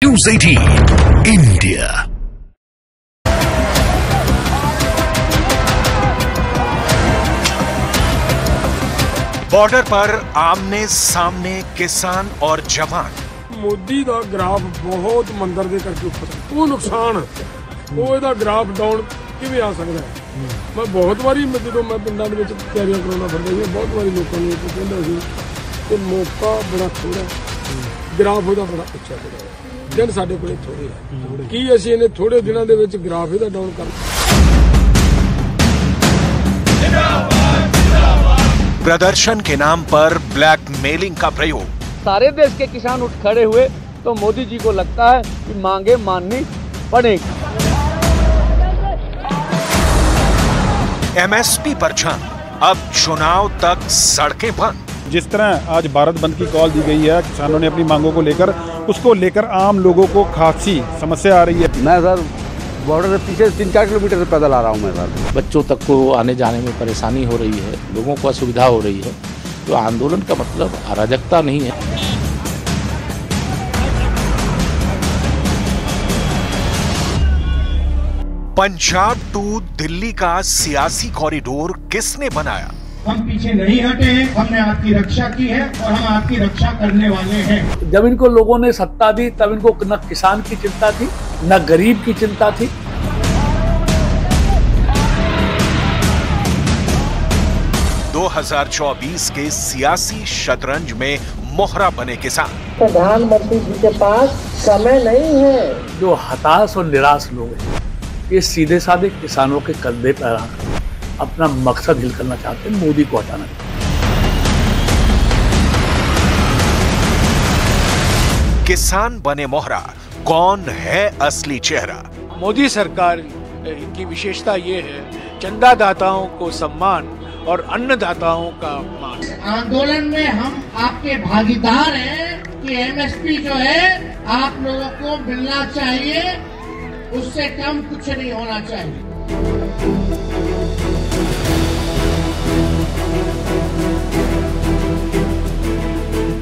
News 18 India। Border पर आमने सामने किसान और जवान। मोदी ਦਾ ਗ੍ਰਾਫ ਬਹੁਤ ਮੰਦਰ ਦੇ ਕਰਕੇ ਉੱਪਰ ਉਹ ਨੁਕਸਾਨ ਉਹ ਇਹਦਾ ਗ੍ਰਾਫ ਡਾਊਨ ਕਿਵੇਂ ਆ ਸਕਦਾ ਹੈ। ਮੈਂ ਬਹੁਤ ਵਾਰੀ ਜਦੋਂ ਮੈਂ ਪਿੰਡਾਂ ਦੇ ਵਿੱਚ ਤਿਆਰੀਆਂ ਕਰਾਉਣਾ ਫਿਰਦਾ ਸੀ ਬਹੁਤ ਵਾਰੀ ਲੋਕਾਂ ਨੂੰ ਕਹਿੰਦਾ ਸੀ ਕਿ ਮੌਕਾ ਬੜਾ ਥੋੜਾ ਗ੍ਰਾਫ ਉਹਦਾ ਬੜਾ ਉੱਚਾ ਹੈ ਦਿਨ ਸਾਡੇ ਕੋਲੇ ਥੋੜੇ ਹੈ ਕੀ ਅਸੀਂ ਇਹਨੇ ਥੋੜੇ ਦਿਨਾਂ ਦੇ ਵਿੱਚ ਗ੍ਰਾਫ ਇਹਦਾ ਡਾਊਨ ਕਰ प्रदर्शन के नाम पर ब्लैकमेलिंग का प्रयोग। सारे देश के किसान उठ खड़े हुए तो मोदी जी को लगता है कि मांगे माननी पड़ेगी। एमएसपी पर जंग, अब चुनाव तक सड़कें बंद। जिस तरह आज भारत बंद की कॉल दी गई है किसानों ने अपनी मांगों को लेकर, उसको लेकर आम लोगों को खासी समस्या आ रही है। मैं सर बॉर्डर से पीछे 3-4 किलोमीटर से पैदल आ रहा हूँ मैं सर। बच्चों तक को आने जाने में परेशानी हो रही है, लोगों को असुविधा हो रही है। तो आंदोलन का मतलब अराजकता नहीं है। पंजाब टू दिल्ली का सियासी कॉरिडोर किसने बनाया? हम पीछे नहीं हटे हैं, हमने आपकी रक्षा की है और हम आपकी रक्षा करने वाले हैं। जब इनको लोगों ने सत्ता दी तब इनको न किसान की चिंता थी न गरीब की चिंता थी। दो 2024 के सियासी शतरंज में मोहरा बने किसान। प्रधानमंत्री जी के पास समय नहीं है। जो हताश और निराश लोग हैं ये सीधे साधे किसानों के कंधे पर आकर अपना मकसद हिल करना चाहते हैं, मोदी को हटाना चाहते हैं। किसान बने मोहरा, कौन है असली चेहरा? मोदी सरकार की विशेषता ये है चंदादाताओं को सम्मान और अन्नदाताओं का मान। आंदोलन में हम आपके भागीदार हैं कि एमएसपी जो है आप लोगों को मिलना चाहिए, उससे कम कुछ नहीं होना चाहिए।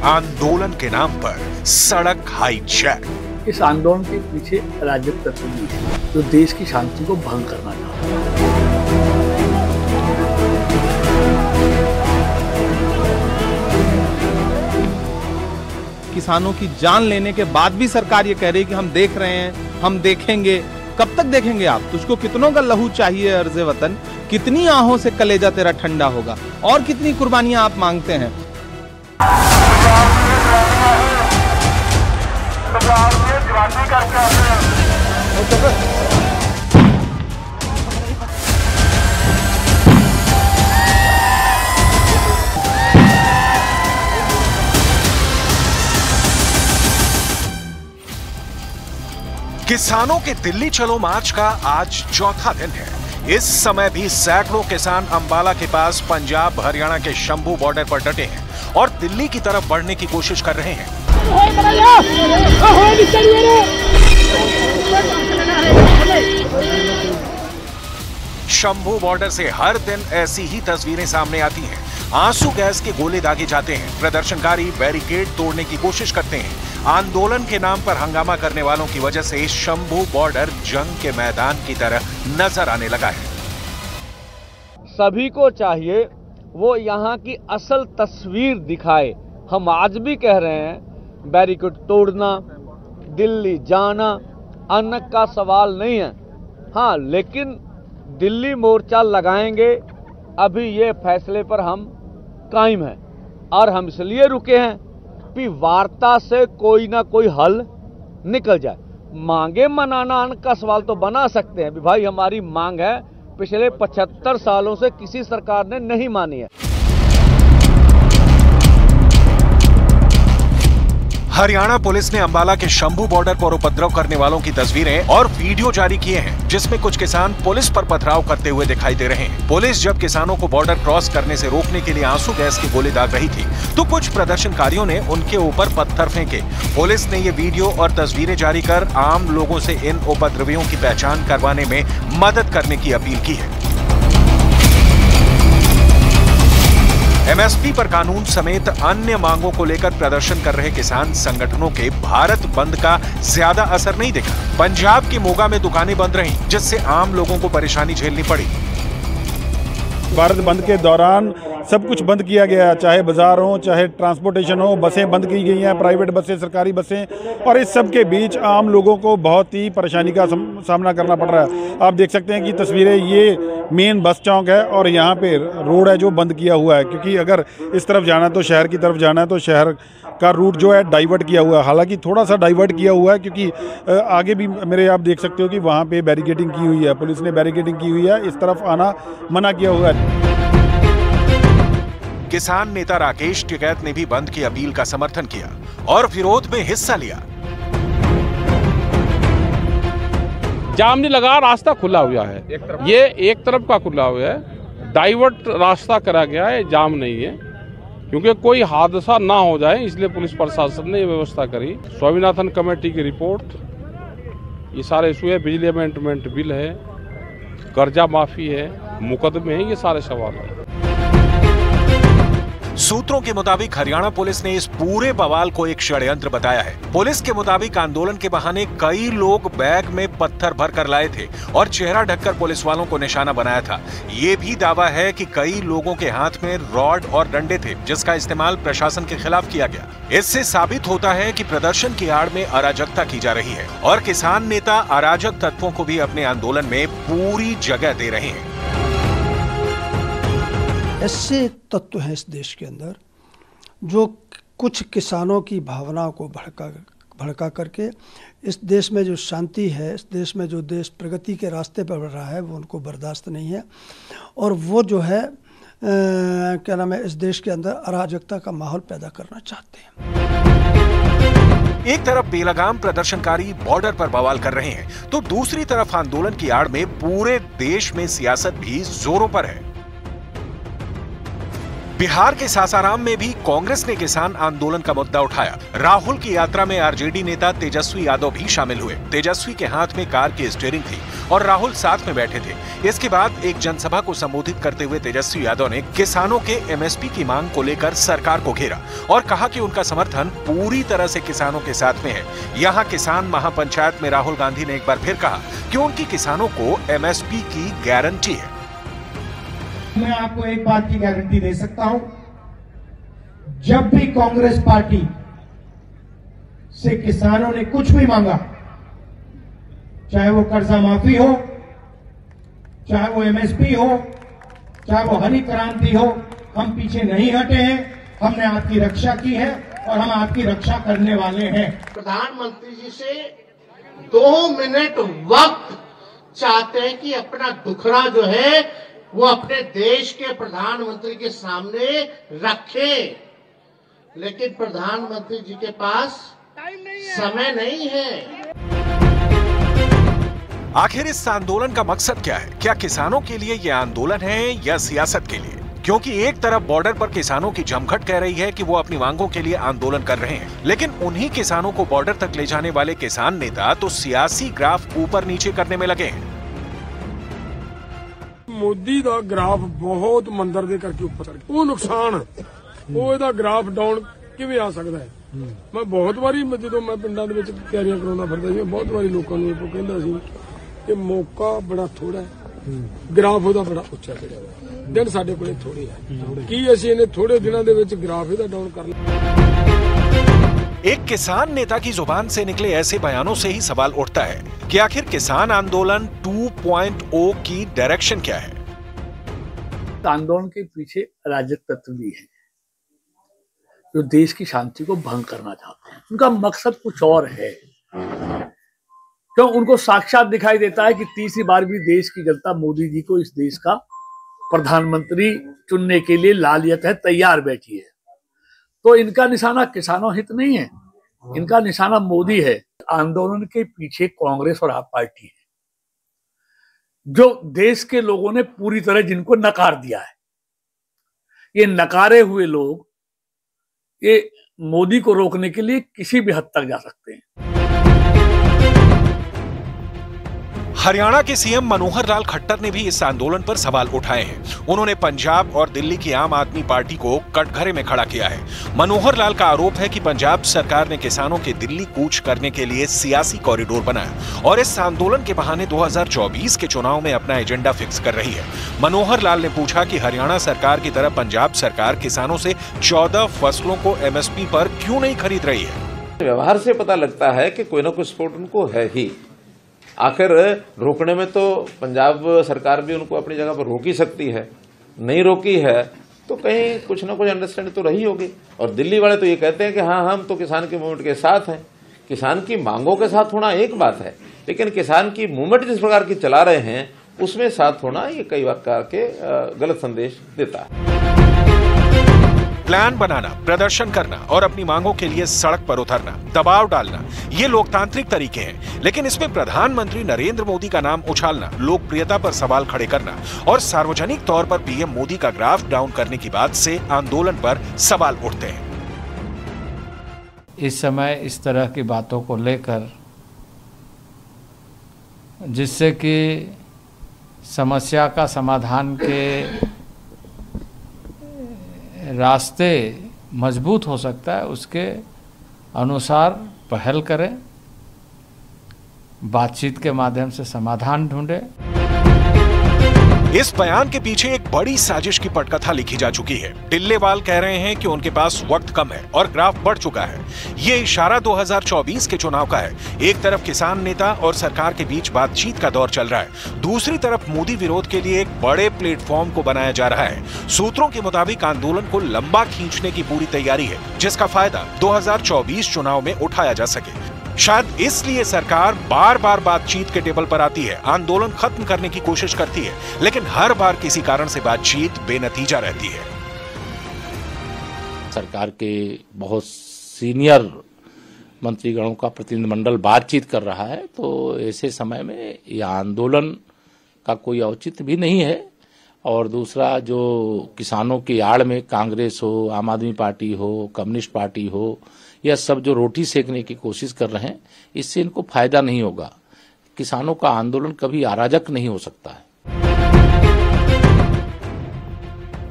आंदोलन के नाम पर सड़क हाईजैक। इस आंदोलन के पीछे अराजक तत्व है जो देश की शांति को भंग करना चाहते हैं। किसानों की जान लेने के बाद भी सरकार ये कह रही है कि हम देख रहे हैं, हम देखेंगे। कब तक देखेंगे आप? तुझको कितनों का लहू चाहिए अर्ज़े वतन? कितनी आहों से कलेजा तेरा ठंडा होगा? और कितनी कुर्बानियां आप मांगते हैं? किसानों के दिल्ली चलो मार्च का आज चौथा दिन है। इस समय भी सैकड़ों किसान अंबाला के पास पंजाब हरियाणा के शंभू बॉर्डर पर डटे हैं और दिल्ली की तरफ बढ़ने की कोशिश कर रहे हैं। शंभू बॉर्डर से हर दिन ऐसी ही तस्वीरें सामने आती हैं। आंसू गैस के गोले दागे जाते हैं, प्रदर्शनकारी बैरिकेड तोड़ने की कोशिश करते हैं। आंदोलन के नाम पर हंगामा करने वालों की वजह से शंभू बॉर्डर जंग के मैदान की तरह नजर आने लगा है। सभी को चाहिए वो यहाँ की असल तस्वीर दिखाए। हम आज भी कह रहे हैं बैरिकेड तोड़ना, दिल्ली जाना अन्न का सवाल नहीं है। हाँ, लेकिन दिल्ली मोर्चा लगाएंगे, अभी ये फैसले पर हम कायम हैं और हम इसलिए रुके हैं कि वार्ता से कोई ना कोई हल निकल जाए। मांगे मनाना अन्न का सवाल तो बना सकते हैं, भाई हमारी मांग है, पिछले 75 सालों से किसी सरकार ने नहीं मानी है। हरियाणा पुलिस ने अंबाला के शंभू बॉर्डर पर उपद्रव करने वालों की तस्वीरें और वीडियो जारी किए हैं, जिसमें कुछ किसान पुलिस पर पथराव करते हुए दिखाई दे रहे हैं। पुलिस जब किसानों को बॉर्डर क्रॉस करने से रोकने के लिए आंसू गैस के गोले दाग रही थी, तो कुछ प्रदर्शनकारियों ने उनके ऊपर पत्थर फेंके। पुलिस ने ये वीडियो और तस्वीरें जारी कर आम लोगों से इन उपद्रवियों की पहचान करवाने में मदद करने की अपील की है। एमएसपी पर कानून समेत अन्य मांगों को लेकर प्रदर्शन कर रहे किसान संगठनों के भारत बंद का ज्यादा असर नहीं दिखा। पंजाब के मोगा में दुकानें बंद रहीं, जिससे आम लोगों को परेशानी झेलनी पड़ी। भारत बंद के दौरान सब कुछ बंद किया गया, चाहे बाजार हो, चाहे ट्रांसपोर्टेशन हो, बसें बंद की गई हैं, प्राइवेट बसें, सरकारी बसें, और इस सब के बीच आम लोगों को बहुत ही परेशानी का सामना करना पड़ रहा है। आप देख सकते हैं कि तस्वीरें, ये मेन बस चौक है और यहाँ पे रोड है जो बंद किया हुआ है, क्योंकि अगर इस तरफ जाना है तो शहर की तरफ जाना है तो शहर का रूट जो है डाइवर्ट किया हुआ है। हालांकि थोड़ा सा डाइवर्ट किया हुआ है क्योंकि आगे भी मेरे आप देख सकते हो कि वहाँ पे बैरिकेडिंग की हुई है, पुलिस ने बैरिकेडिंग की हुई है, इस तरफ आना मना किया हुआ है। किसान नेता राकेश टिकैत ने भी बंद की अपील का समर्थन किया और विरोध में हिस्सा लिया। जाम नहीं लगा, रास्ता खुला हुआ है, ये एक तरफ का खुला हुआ है, डाइवर्ट रास्ता करा गया है, जाम नहीं है, क्योंकि कोई हादसा ना हो जाए इसलिए पुलिस प्रशासन ने ये व्यवस्था करी। स्वामीनाथन कमेटी की रिपोर्ट, ये सारे इशू है, बिजली अमेंडमेंट बिल है, कर्जा माफी है, मुकदमे हैं, ये सारे सवाल है। सूत्रों के मुताबिक हरियाणा पुलिस ने इस पूरे बवाल को एक षड्यंत्र बताया है। पुलिस के मुताबिक आंदोलन के बहाने कई लोग बैग में पत्थर भर कर लाए थे और चेहरा ढककर पुलिस वालों को निशाना बनाया था। ये भी दावा है कि कई लोगों के हाथ में रॉड और डंडे थे, जिसका इस्तेमाल प्रशासन के खिलाफ किया गया। इससे साबित होता है कि प्रदर्शन की आड़ में अराजकता की जा रही है और किसान नेता अराजक तत्वों को भी अपने आंदोलन में पूरी जगह दे रहे हैं। ऐसे तत्व हैं इस देश के अंदर जो कुछ किसानों की भावनाओं को भड़का करके इस देश में जो शांति है, इस देश में जो देश प्रगति के रास्ते पर बढ़ रहा है, वो उनको बर्दाश्त नहीं है और वो जो है क्या नाम है, इस देश के अंदर अराजकता का माहौल पैदा करना चाहते हैं। एक तरफ बेलगाम प्रदर्शनकारी बॉर्डर पर बवाल कर रहे हैं, तो दूसरी तरफ आंदोलन की आड़ में पूरे देश में सियासत भी जोरों पर है। बिहार के सासाराम में भी कांग्रेस ने किसान आंदोलन का मुद्दा उठाया। राहुल की यात्रा में आरजेडी नेता तेजस्वी यादव भी शामिल हुए। तेजस्वी के हाथ में कार की स्टीयरिंग थी और राहुल साथ में बैठे थे। इसके बाद एक जनसभा को संबोधित करते हुए तेजस्वी यादव ने किसानों के एमएसपी की मांग को लेकर सरकार को घेरा और कहा कि उनका समर्थन पूरी तरह से किसानों के साथ में है। यहाँ किसान महापंचायत में राहुल गांधी ने एक बार फिर कहा कि उनकी किसानों को एमएसपी की गारंटी है। मैं आपको एक बात की गारंटी दे सकता हूं, जब भी कांग्रेस पार्टी से किसानों ने कुछ भी मांगा, चाहे वो कर्जा माफी हो, चाहे वो एमएसपी हो, चाहे वो हरी क्रांति हो, हम पीछे नहीं हटे हैं। हमने आपकी रक्षा की है और हम आपकी रक्षा करने वाले हैं। प्रधानमंत्री जी से 2 मिनट वक्त चाहते हैं कि अपना दुखड़ा जो है वो अपने देश के प्रधानमंत्री के सामने रखें, लेकिन प्रधानमंत्री जी के पास समय नहीं है। आखिर इस आंदोलन का मकसद क्या है? क्या किसानों के लिए यह आंदोलन है या सियासत के लिए? क्योंकि एक तरफ बॉर्डर पर किसानों की जमघट कह रही है कि वो अपनी मांगों के लिए आंदोलन कर रहे हैं, लेकिन उन्हीं किसानों को बॉर्डर तक ले जाने वाले किसान नेता तो सियासी ग्राफ ऊपर नीचे करने में लगे हैं। मोदी का ग्राफ बहुत मंदर दे करके ऊपर वो नुकसान वो ग्राफ डाउन किवें आ सकता है। मैं बहुत बारी जो मैं पिंडां दे विच तैयारियां कराउंदा फिरदा सी, बहुत बारी लोकां नूं इहो कहंदा सी कि मौका बड़ा थोड़ा है, ग्राफ ਉਹਦਾ बड़ा ਉੱਚਾ चढ़ਿਆ ਹੋਇਆ, दिन ਸਾਡੇ ਕੋਲੇ थोड़े है कि ਅਸੀਂ ਇਹਨੇ थोड़े दिनों ਦੇ ਵਿੱਚ ग्राफ ਇਹਦਾ डाउन कर लिया। एक किसान नेता की जुबान से निकले ऐसे बयानों से ही सवाल उठता है कि आखिर किसान आंदोलन 2.0 की डायरेक्शन क्या है? आंदोलन के पीछे अराजक तत्व भी है जो देश की शांति को भंग करना चाहते हैं। उनका मकसद कुछ और है, क्यों उनको साक्षात दिखाई देता है कि तीसरी बार भी देश की जनता मोदी जी को इस देश का प्रधानमंत्री चुनने के लिए लालियत है, तैयार बैठी है। तो इनका निशाना किसानों हित नहीं है, इनका निशाना मोदी है। आंदोलन के पीछे कांग्रेस और आप पार्टी है जो देश के लोगों ने पूरी तरह जिनको नकार दिया है। ये नकारे हुए लोग ये मोदी को रोकने के लिए किसी भी हद तक जा सकते हैं। हरियाणा के सीएम मनोहर लाल खट्टर ने भी इस आंदोलन पर सवाल उठाए हैं। उन्होंने पंजाब और दिल्ली की आम आदमी पार्टी को कटघरे में खड़ा किया है। मनोहर लाल का आरोप है कि पंजाब सरकार ने किसानों के दिल्ली कूच करने के लिए सियासी कॉरिडोर बनाया और इस आंदोलन के बहाने 2024 के चुनाव में अपना एजेंडा फिक्स कर रही है। मनोहर लाल ने पूछा कि हरियाणा सरकार की तरह पंजाब सरकार किसानों से 14 फसलों को एमएसपी पर क्यों नहीं खरीद रही है। व्यवहार से पता लगता है कि कोई ना कोई सपोर्ट उनको है ही। आखिर रोकने में तो पंजाब सरकार भी उनको अपनी जगह पर रोक ही सकती है, नहीं रोकी है तो कहीं कुछ ना कुछ अंडरस्टैंडिंग तो रही होगी। और दिल्ली वाले तो ये कहते हैं कि हाँ हम तो किसान की मूवमेंट के साथ हैं। किसान की मांगों के साथ होना एक बात है, लेकिन किसान की मूवमेंट जिस प्रकार की चला रहे हैं उसमें साथ होना ये कई प्रकार के गलत संदेश देता है। प्लान बनाना, प्रदर्शन करना और अपनी मांगों के लिए सड़क पर उतरना, दबाव डालना, ये लोकतांत्रिक तरीके हैं, लेकिन इसमें प्रधानमंत्री नरेंद्र मोदी का नाम उछालना, लोकप्रियता पर सवाल खड़े करना और सार्वजनिक तौर पर पीएम मोदी का ग्राफ डाउन करने की बात से आंदोलन पर सवाल उठते हैं। इस समय इस तरह की बातों को लेकर जिससे कि समस्या का समाधान के रास्ते मजबूत हो सकता है, उसके अनुसार पहल करें, बातचीत के माध्यम से समाधान ढूंढें। इस बयान के पीछे एक बड़ी साजिश की पटकथा लिखी जा चुकी है। टिल्लेवाल कह रहे हैं कि उनके पास वक्त कम है और ग्राफ बढ़ चुका है। ये इशारा 2024 के चुनाव का है। एक तरफ किसान नेता और सरकार के बीच बातचीत का दौर चल रहा है, दूसरी तरफ मोदी विरोध के लिए एक बड़े प्लेटफॉर्म को बनाया जा रहा है। सूत्रों के मुताबिक आंदोलन को लंबा खींचने की पूरी तैयारी है, जिसका फायदा 2024 चुनाव में उठाया जा सके। शायद इसलिए सरकार बार बार बातचीत के टेबल पर आती है, आंदोलन खत्म करने की कोशिश करती है, लेकिन हर बार किसी कारण से बातचीत बेनतीजा रहती है। सरकार के बहुत सीनियर मंत्रीगणों का प्रतिनिधिमंडल बातचीत कर रहा है, तो ऐसे समय में यह आंदोलन का कोई औचित्य भी नहीं है। और दूसरा, जो किसानों की आड़ में कांग्रेस हो, आम आदमी पार्टी हो, कम्युनिस्ट पार्टी हो, यह सब जो रोटी सेकने की कोशिश कर रहे हैं, इससे इनको फायदा नहीं होगा। किसानों का आंदोलन कभी अराजक नहीं हो सकता है।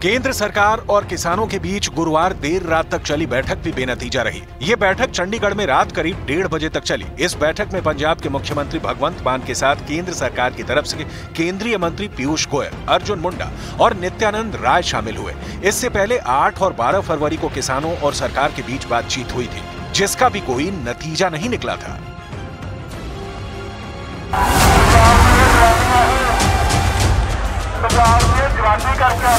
केंद्र सरकार और किसानों के बीच गुरुवार देर रात तक चली बैठक भी बेनतीजा रही। ये बैठक चंडीगढ़ में रात करीब 1:30 बजे तक चली। इस बैठक में पंजाब के मुख्यमंत्री भगवंत मान के साथ केंद्र सरकार की तरफ से केंद्रीय मंत्री पीयूष गोयल, अर्जुन मुंडा और नित्यानंद राय शामिल हुए। इससे पहले 8 और 12 फरवरी को किसानों और सरकार के बीच बातचीत हुई थी, जिसका भी कोई नतीजा नहीं निकला था। सरकार ने जवानी करके